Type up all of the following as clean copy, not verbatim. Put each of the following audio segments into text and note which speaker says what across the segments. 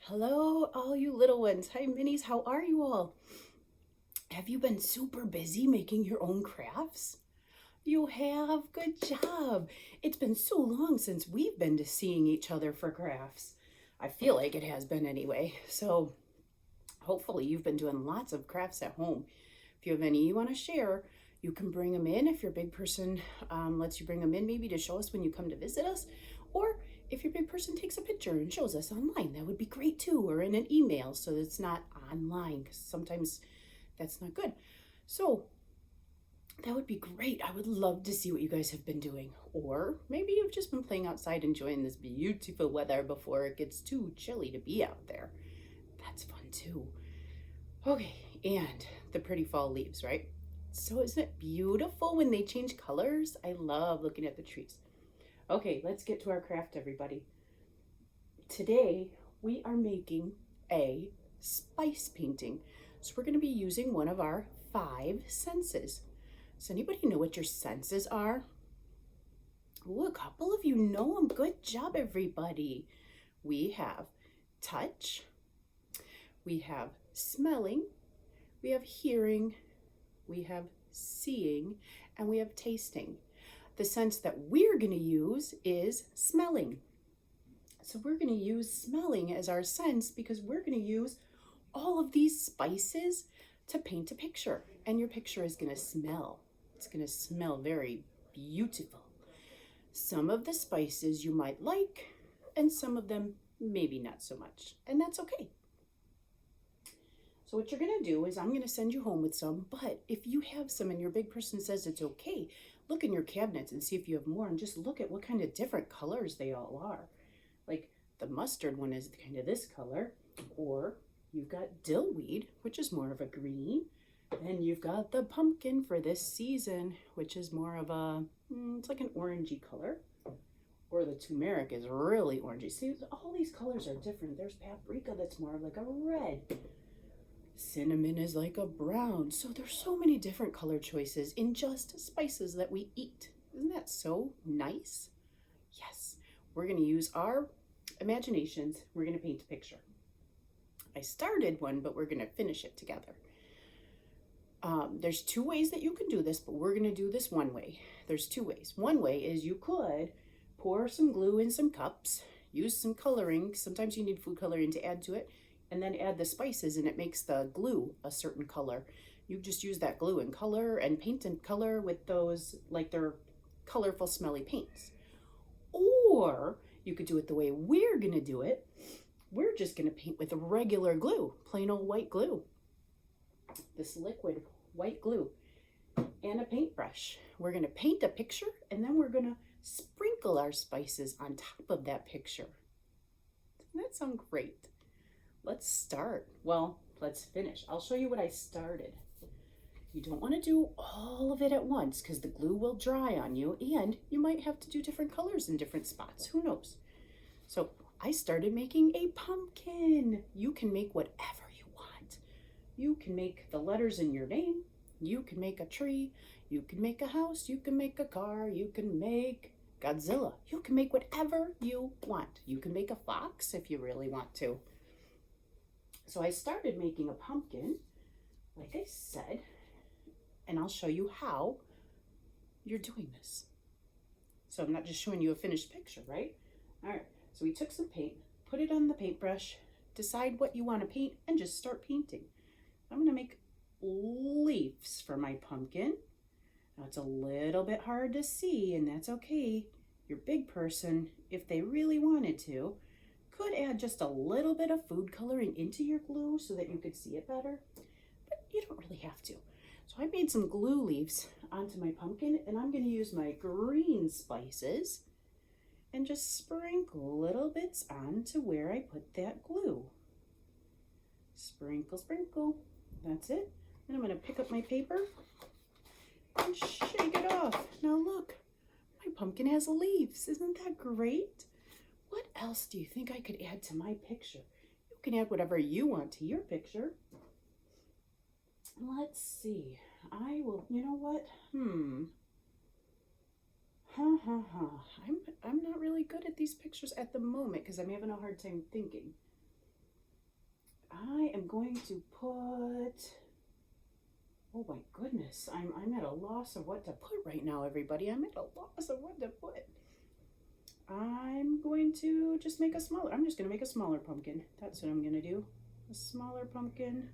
Speaker 1: Hello, all you little ones. Hi, minis. How are you all? Have you been super busy making your own crafts? You have. Good job. It's been so long since we've been to seeing each other for crafts. I feel like it has been anyway. So hopefully you've been doing lots of crafts at home. If you have any you want to share, you can bring them in if your big person lets you bring them in, maybe to show us when you come to visit us. Or if your big person takes a picture and shows us online, that would be great too, or in an email so it's not online, because sometimes that's not good. So that would be great. I would love to see what you guys have been doing. Or maybe you've just been playing outside enjoying this beautiful weather before it gets too chilly to be out there. That's fun too. Okay, and the pretty fall leaves, right? So isn't it beautiful when they change colors? I love looking at the trees. Okay, let's get to our craft, everybody. Today, we are making a spice painting. So we're going to be using one of our 5 senses. Does anybody know what your senses are? Oh, a couple of you know them. Good job, everybody. We have touch, we have smelling, we have hearing, we have seeing, and we have tasting. The sense that we're going to use is smelling. So we're going to use smelling as our sense because we're going to use all of these spices to paint a picture. And your picture is going to smell. It's going to smell very beautiful. Some of the spices you might like, and some of them maybe not so much. And that's okay. So what you're going to do is I'm going to send you home with some, but if you have some and your big person says it's okay, look in your cabinets and see if you have more, and just look at what kind of different colors they all are. Like the mustard one is kind of this color, or you've got dillweed, which is more of a green. Then you've got the pumpkin for this season, which is more of a, it's like an orangey color. Or the turmeric is really orangey. See, all these colors are different. There's paprika that's more like a red. Cinnamon is like a brown. So there's so many different color choices in just spices that we eat. Isn't that so nice? Yes, we're going to use our imaginations. We're going to paint a picture. I started one, but we're going to finish it together. There's 2 ways that you can do this, but we're going to do this one way. There's 2 ways. One way is you could pour some glue in some cups, use some coloring. Sometimes you need food coloring to add to it, and then add the spices, and it makes the glue a certain color. You just use that glue and color and paint and color with those, like they're colorful, smelly paints. Or you could do it the way we're going to do it. We're just going to paint with regular glue, plain old white glue. This liquid white glue and a paintbrush. We're going to paint a picture, and then we're going to sprinkle our spices on top of that picture. Doesn't that sound great? Let's start. Well, let's finish. I'll show you what I started. You don't want to do all of it at once because the glue will dry on you, and you might have to do different colors in different spots. Who knows? So I started making a pumpkin. You can make whatever you want. You can make the letters in your name. You can make a tree. You can make a house. You can make a car. You can make Godzilla. You can make whatever you want. You can make a fox if you really want to. So I started making a pumpkin, like I said, and I'll show you how you're doing this. So I'm not just showing you a finished picture, right? All right, so we took some paint, put it on the paintbrush, decide what you want to paint, and just start painting. I'm going to make leaves for my pumpkin. Now it's a little bit hard to see, and that's okay. Your big person, if they really wanted to, could add just a little bit of food coloring into your glue so that you could see it better, but you don't really have to. So I made some glue leaves onto my pumpkin, and I'm going to use my green spices and just sprinkle little bits onto where I put that glue. Sprinkle, sprinkle. That's it. And I'm going to pick up my paper and shake it off. Now look, my pumpkin has leaves. Isn't that great? What else do you think I could add to my picture? You can add whatever you want to your picture. Let's see. I will, you know what? I'm not really good at these pictures at the moment because I'm having a hard time thinking. I am going to put, oh my goodness, I'm at a loss of what to put right now, everybody. I'm at a loss of what to put. I'm going to just make a smaller, I'm just going to make a smaller pumpkin. That's what I'm going to do. A smaller pumpkin.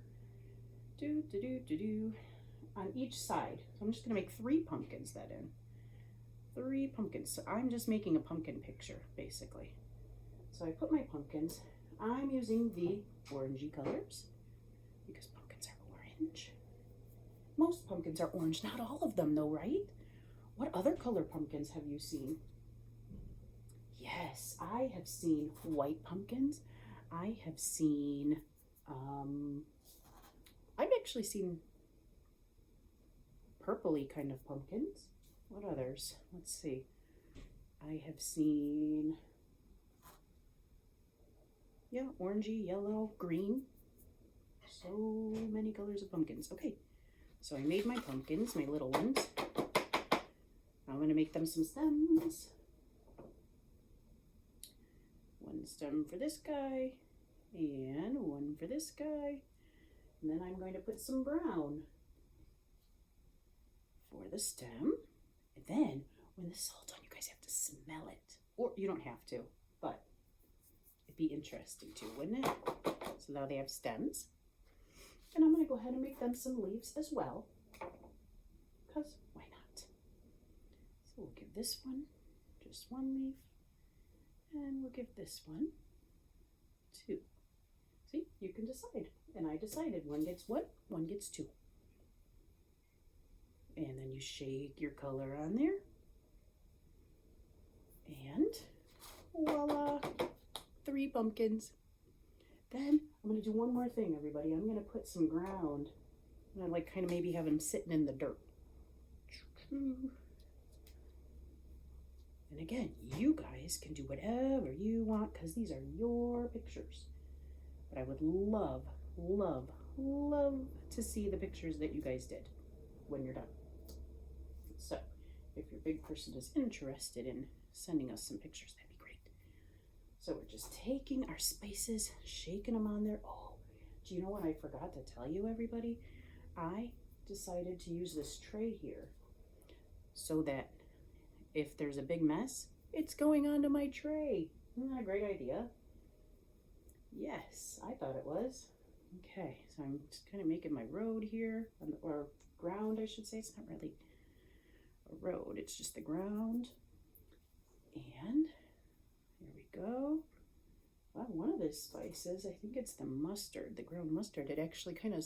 Speaker 1: On each side. So I'm just going to make 3 pumpkins that in. 3 pumpkins. So I'm just making a pumpkin picture, basically. So I put my pumpkins. I'm using the orangey colors because pumpkins are orange. Most pumpkins are orange. Not all of them, though, right? What other color pumpkins have you seen? Yes, I have seen white pumpkins. I have seen, I've actually seen purpley kind of pumpkins. What others? Let's see. I have seen, yeah, orangey, yellow, green. So many colors of pumpkins. Okay, so I made my pumpkins, my little ones. I'm going to make them some stems. One stem for this guy, and one for this guy. And then I'm going to put some brown for the stem. And then when this is all done, you guys have to smell it. Or you don't have to, but it'd be interesting too, wouldn't it? So now they have stems. And I'm going to go ahead and make them some leaves as well. Because why not? So we'll give this one just 1 leaf. And we'll give this one 2. See, you can decide. And I decided one gets 1, one gets 2. And then you shake your color on there. And voila, 3 pumpkins. Then I'm going to do one more thing, everybody. I'm going to put some ground. And I like kind of maybe have them sitting in the dirt. And again, you guys can do whatever you want because these are your pictures. But I would love, love, love to see the pictures that you guys did when you're done. So if your big person is interested in sending us some pictures, that'd be great. So we're just taking our spices, shaking them on there. Oh, do you know what I forgot to tell you, everybody? I decided to use this tray here so that if there's a big mess, it's going onto my tray. Isn't that a great idea? Yes, I thought it was. Okay, so I'm just kind of making my road here, or ground, I should say. It's not really a road, it's just the ground. And here we go. Well, one of the spices, I think it's the mustard, the ground mustard. It actually kind of,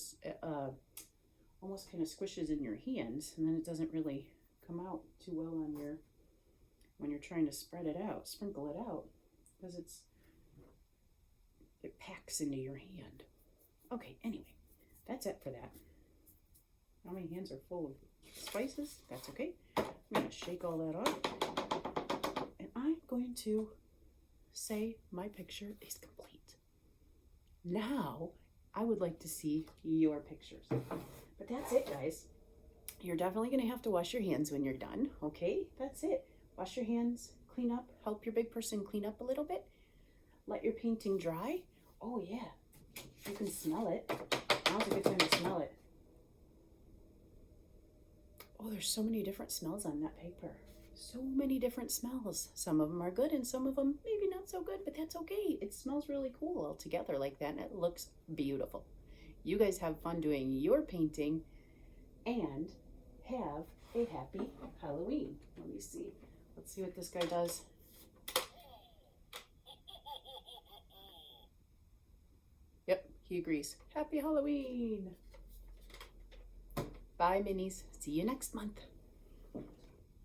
Speaker 1: almost kind of squishes in your hands, and then it doesn't really come out too well on your, when you're trying to spread it out, sprinkle it out, because it packs into your hand. Okay, anyway, that's it for that. Now my hands are full of spices. That's okay. I'm going to shake all that off. And I'm going to say my picture is complete. Now, I would like to see your pictures. But that's it, guys. You're definitely going to have to wash your hands when you're done, okay? That's it. Wash your hands, clean up, help your big person clean up a little bit. Let your painting dry. Oh, yeah. You can smell it. Now's a good time to smell it. Oh, there's so many different smells on that paper. So many different smells. Some of them are good and some of them maybe not so good, but that's okay. It smells really cool all together like that, and it looks beautiful. You guys have fun doing your painting and have a happy Halloween. Let me see. Let's see what this guy does. Yep, he agrees. Happy Halloween. Bye, minis. See you next month.